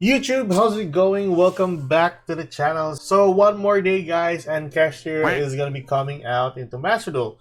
YouTube, how's it going? Welcome back to the channel. So one more day, guys, and Cashier is gonna be coming out into Master Duel.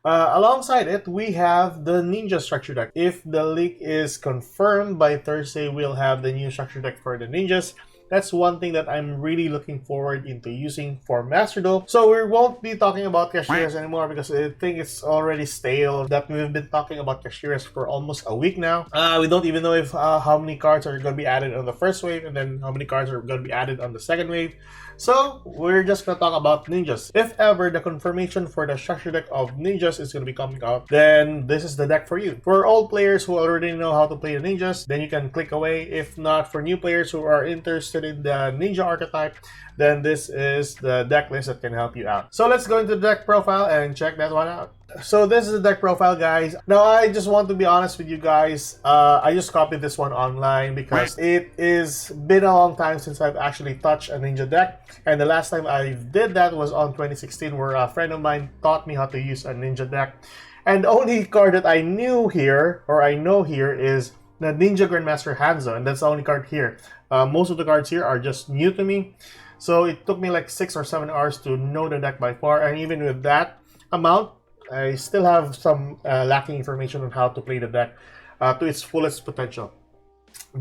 Alongside it, we have the Ninja structure deck. If the leak is confirmed by Thursday, we'll have the new structure deck for the Ninjas. That's one thing that I'm really looking forward into using for Master Duel. So we won't be talking about Cashiers anymore because I think it's already stale that we've been talking about Cashiers for almost a week now. We don't even know if how many cards are going to be added on the first wave and then how many cards are going to be added on the second wave. So we're just going to talk about Ninjas. If ever the confirmation for the structure deck of Ninjas is going to be coming out, then this is the deck for you. For old players who already know how to play the Ninjas, then you can click away. If not, for new players who are interested in the Ninja archetype, then this is the deck list that can help you out. So let's go into the deck profile and check that one out. So this is the deck profile, guys. Now I just want to be honest with you guys. I just copied this one online because it is been a long time since I've actually touched a Ninja deck, and the last time I did that was on 2016, where a friend of mine taught me how to use a Ninja deck. And the only card that I knew here, or I know here, is the Ninja Grandmaster Hanzo, and that's the only card here. Most of the cards here are just new to me, so it took me like 6 or 7 hours to know the deck by far, and even with that amount, I still have some lacking information on how to play the deck to its fullest potential,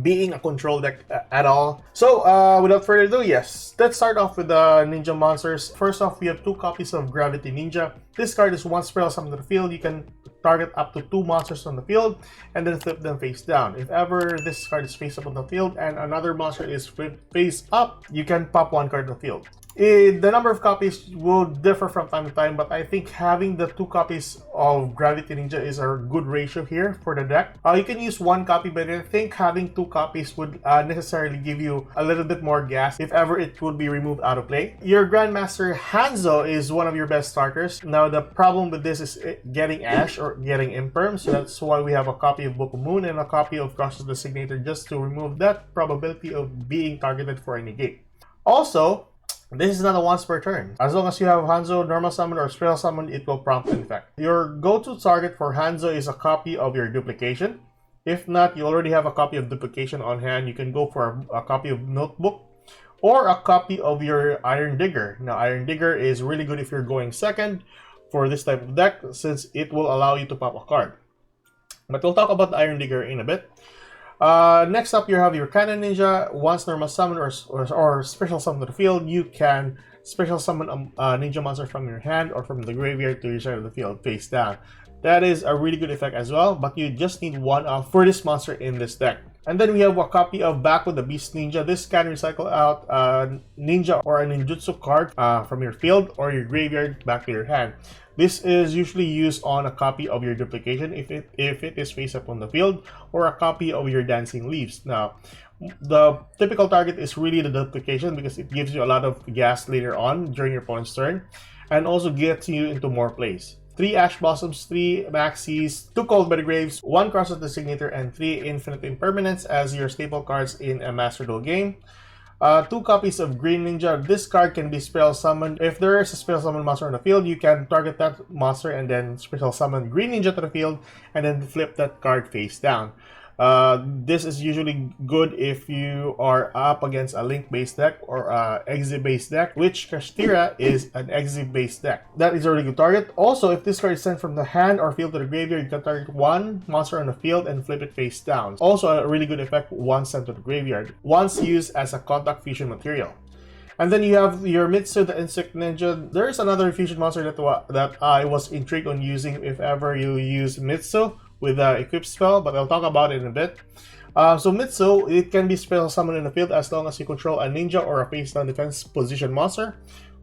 being a control deck at all. So without further ado, yes, let's start off with the Ninja monsters. First off, we have 2 copies of Gravity Ninja. This card is one spell summoned to the field. You can target up to 2 monsters on the field and then flip them face down. If ever this card is face up on the field and another monster is flipped face up, you can pop 1 card on the field. The number of copies will differ from time to time, but I think having the 2 copies of Gravity Ninja is a good ratio here for the deck. You can use 1 copy, but I think having 2 copies would necessarily give you a little bit more gas if ever it would be removed out of play. Your Grandmaster Hanzo is one of your best starters. Now the problem with this is getting Ash or getting Imperm, so that's why we have a copy of Boku Moon and a copy of Cautious Designator, just to remove that probability of being targeted for a negate. Also, this is not a once per turn. As long as you have Hanzo, Normal Summon, or Special Summon, it will prompt an effect. Your go-to target for Hanzo is a copy of your Duplication. If not, you already have a copy of Duplication on hand, you can go for a copy of Notebook or a copy of your Iron Digger. Now, Iron Digger is really good if you're going second for this type of deck, since it will allow you to pop a card. But we'll talk about the Iron Digger in a bit. Next up, you have your Cannon Ninja. Once Normal Summon or Special Summon to the field, you can Special Summon a Ninja monster from your hand or from the graveyard to your side of the field face down. That is a really good effect as well, but you just need 1 off for this monster in this deck. And then we have a copy of Back with the Beast Ninja. This can recycle out a Ninja or a Ninjutsu card from your field or your graveyard back to your hand. This is usually used on a copy of your Duplication if it is face up on the field, or a copy of your Dancing Leaves. Now, the typical target is really the Duplication because it gives you a lot of gas later on during your opponent's turn, and also gets you into more plays. 3 Ash Blossoms, 3 Maxis, 2 Cold by the Graves, 1 Cross of Designator, and 3 Infinite Impermanence as your staple cards in a Master Duel game. 2 copies of Green Ninja. This card can be Spell Summoned. If there is a Spell Summon monster on the field, you can target that monster and then Spell Summon Green Ninja to the field and then flip that card face down. This is usually good if you are up against a Link-based deck or a Exi-based deck, which Kashtira is an Exi-based deck. That is a really good target. Also, if this card is sent from the hand or field to the graveyard, you can target 1 monster on the field and flip it face down. Also, a really good effect once sent to the graveyard, once used as a contact fusion material. And then you have your Mitsu, the Insect Ninja. There is another fusion monster that I was intrigued on using if ever you use Mitsu with the equip spell, but I'll talk about it in a bit. So Mitsu, it can be Special Summoned in the field as long as you control a Ninja or a face down defense position monster.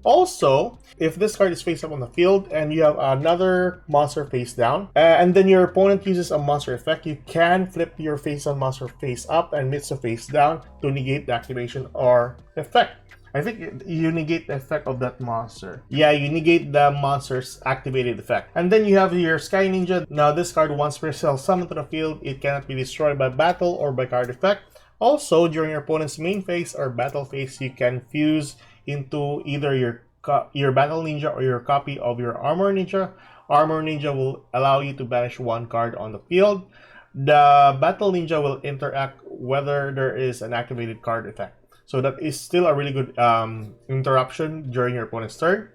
Also, if this card is face up on the field and you have another monster face down, and then your opponent uses a monster effect, you can flip your face down monster face up and Mitsu face down to negate the activation or effect. I think you negate the effect of that monster. Yeah, you negate the monster's activated effect. And then you have your Sky Ninja. Now this card, once Special Summoned to the field, it cannot be destroyed by battle or by card effect. Also, during your opponent's main phase or battle phase, you can fuse into either your Battle Ninja or your copy of your Armor Ninja. Armor Ninja will allow you to banish 1 card on the field. The Battle Ninja will interact whether there is an activated card effect. So that is still a really good interruption during your opponent's turn.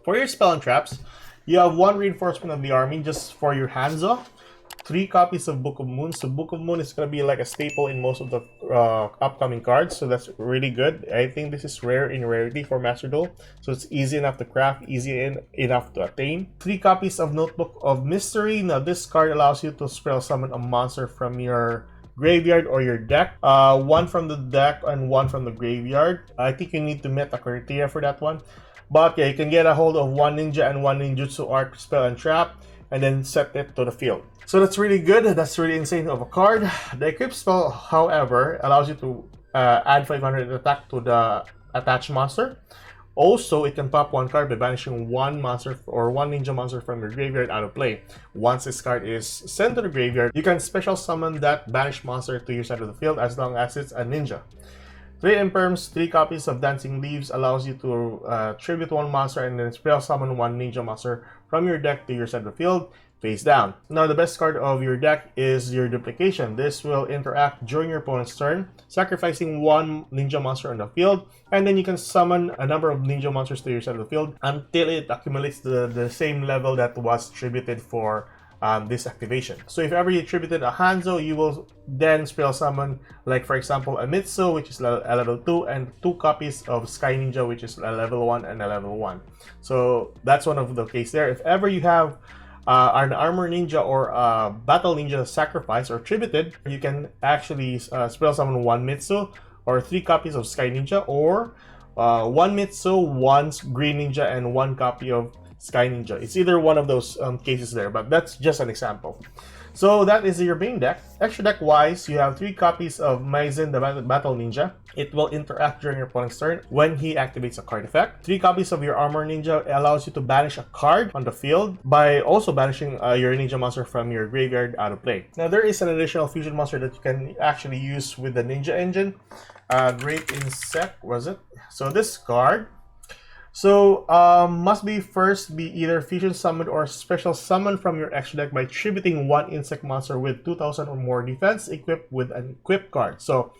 For your spell and traps, you have 1 reinforcement of the army just for your Hanzo, 3 copies of Book of Moon. So Book of Moon is going to be like a staple in most of the upcoming cards, so that's really good. I think this is rare in rarity for Master Duel, so it's easy enough to craft, enough to attain. 3 copies of Notebook of Mystery. Now this card allows you to spell summon a monster from your graveyard or your deck. 1 from the deck and 1 from the graveyard. I think you need to meet a criteria for that one. But yeah, you can get a hold of 1 ninja and 1 ninjutsu art spell and trap, and then set it to the field. So that's really good. That's really insane of a card. The equip spell, however, allows you to add 500 attack to the attached monster. Also, it can pop 1 card by banishing 1 monster or 1 ninja monster from your graveyard out of play. Once this card is sent to the graveyard, you can special summon that banished monster to your side of the field as long as it's a ninja. 3 Imperms, 3 copies of Dancing Leaves allows you to tribute 1 monster and then spell summon 1 ninja monster from your deck to your side of the field, face down. Now the best card of your deck is your Duplication. This will interact during your opponent's turn, sacrificing 1 ninja monster on the field, and then you can summon a number of ninja monsters to your side of the field until it accumulates the same level that was tributed for this activation. So if ever you tributed a Hanzo, you will then spell summon, like for example, a Mitsu, which is a level 2, and 2 copies of Sky Ninja, which is a level 1 and a level 1. So that's one of the case there. If ever you have an Armor Ninja or a Battle Ninja sacrifice or tributed, you can actually spell summon 1 Mitsu or 3 copies of Sky Ninja, or 1 Mitsu, 1 Green Ninja, and 1 copy of Sky Ninja. It's either one of those cases there, but that's just an example. So that is your main deck. Extra deck wise, you have 3 copies of Maizen the Battle Ninja. It will interact during your opponent's turn when he activates a card effect. 3 copies of your Armor Ninja allows you to banish a card on the field by also banishing your ninja monster from your graveyard out of play. Now there is an additional fusion monster that you can actually use with the Ninja Engine. Great Insect, was it? So this card, must be first be either fusion summoned or special summoned from your extra deck by tributing 1 insect monster with 2000 or more defense equipped with an equip card. So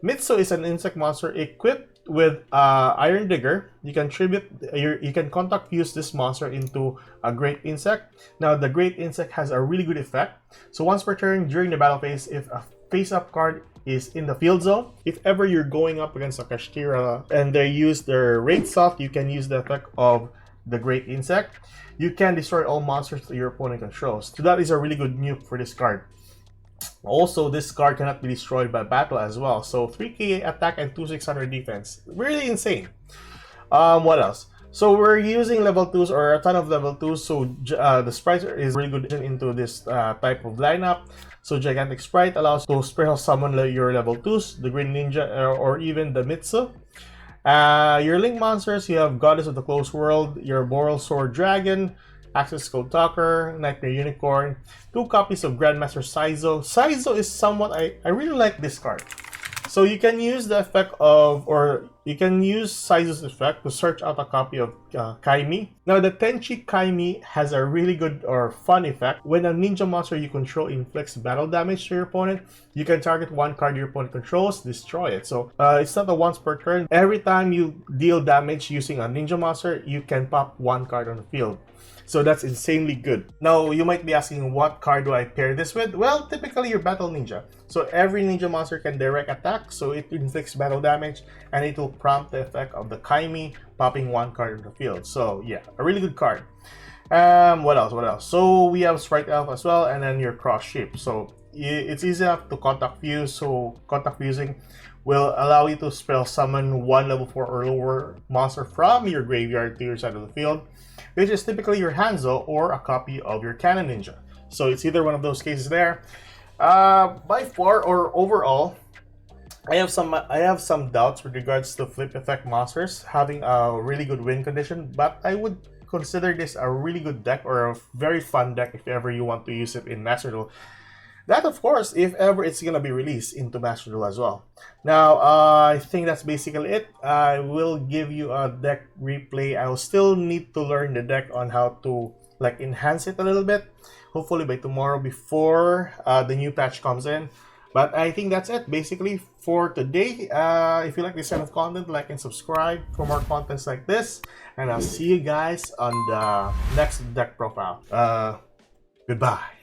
Mitsu is an insect monster equipped with Iron Digger. You can you can contact fuse this monster into a Great Insect. Now the Great Insect has a really good effect. So once per turn during the battle phase, if a face-up card is in the field zone, if ever you're going up against a Kashtira and they use their Raid Soft, you can use the effect of the Great Insect. You can destroy all monsters that your opponent controls. So that is a really good nuke for this card. Also, this card cannot be destroyed by battle as well. So 3k attack and 2600 defense. Really insane. What else? So we're using level 2s or a ton of level 2s. So the Sprite is really good into this type of lineup. So Gigantic Sprite allows you to special summon your level 2s, the Green Ninja, or even the Mitsu. Your Link monsters, you have Goddess of the Closed World, your Boral Sword Dragon, Access Code Talker, Nightmare Unicorn, 2 copies of Grandmaster Saizo. Saizo is somewhat, I really like this card. So you can use the effect of, or you can use Saizo's effect to search out a copy of Kaimi. Now the Tenchi Kaimi has a really good or fun effect. When a ninja monster you control inflicts battle damage to your opponent, you can target 1 card your opponent controls, destroy it. So it's not a once per turn. Every time you deal damage using a ninja monster, you can pop 1 card on the field. So that's insanely good. Now, you might be asking, what card do I pair this with? Well, typically your Battle Ninja. So every ninja monster can direct attack, so it inflicts battle damage, and it will prompt the effect of the Kaimi, popping 1 card in the field. So yeah, a really good card. What else? So we have Sprite Elf as well, and then your Cross Ship. So it's easy enough to contact fuse, so contact fusing will allow you to spell summon 1 level 4 or lower monster from your graveyard to your side of the field, which is typically your Hanzo or a copy of your Cannon Ninja. So it's either one of those cases there. By far or overall, I have some doubts with regards to flip effect monsters having a really good win condition, but I would consider this a really good deck or a very fun deck if ever you want to use it in Master Duel. That, of course, if ever it's gonna be released into Master Duel as well. Now, I think that's basically it. I will give you a deck replay. I'll still need to learn the deck on how to enhance it a little bit. Hopefully by tomorrow before the new patch comes in. But I think that's it basically for today. If you like this kind of content, like and subscribe for more contents like this. And I'll see you guys on the next deck profile. Goodbye.